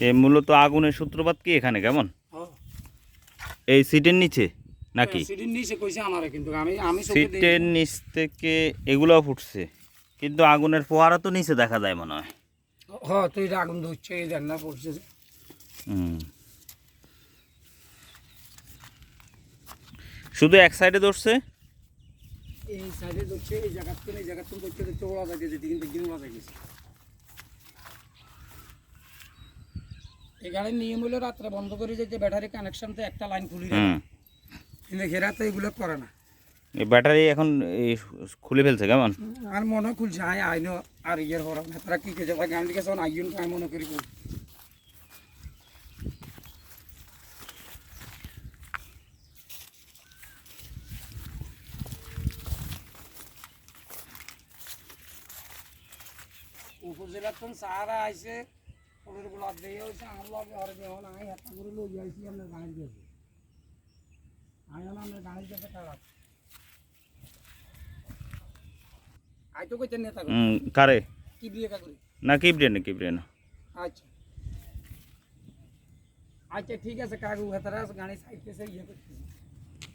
এ মূলত আগুনের সূত্রপাত কি এখানে কেমন? হ্যাঁ এই সিটের নিচে নাকি? সিটির নিচে কইছে আমারে, কিন্তু আমি সিটের নিচ থেকে এগুলোও ফুটছে, কিন্তু আগুনের ফোয়ারা তো নিচে দেখা যায় মনে হয়। হ্যাঁ তুই আগুন ধরছে এই দেখ না পড়ছে। শুধু এক সাইডে ধরছে, এই সাইডে ধরছে, এই জায়গা তুমি ধরতে ধরতে ওরা যাইতে যেতে কিন্তু একদিন ওরা যাইতেছে। এই গাড়ির নিয়ম হলো রাত্রে বন্ধ করে যেতে ব্যাটারি কানেকশন তো একটা লাইন খুলি দেয়, কিন্তু হেরা তো এগুলো করে না। এই ব্যাটারি এখন এই খুলে ফেলছে কেমন? আর মনে খুলছে আইনো আর ইয়ের হরা না, তারা কি কেছে গাড়ি দিকে যখন আইন আমি মনে করি উপজেলার তো সারা আইসে ওগুলো দিয়ে হয়েছে আমার আর যেমন আই হাতে করে লই যাইছি আমরা গাড়ি দিয়েছি আইন আমরা গাড়ি দিয়েছে খারাপ আই তো কইতে নেতা কারে কি দিয়ে কাকুরি না কিবরে না। আচ্ছা আচ্ছা ঠিক আছে কাকু হেতারা গাড়ি সাইডে ইয়ে করতেছি।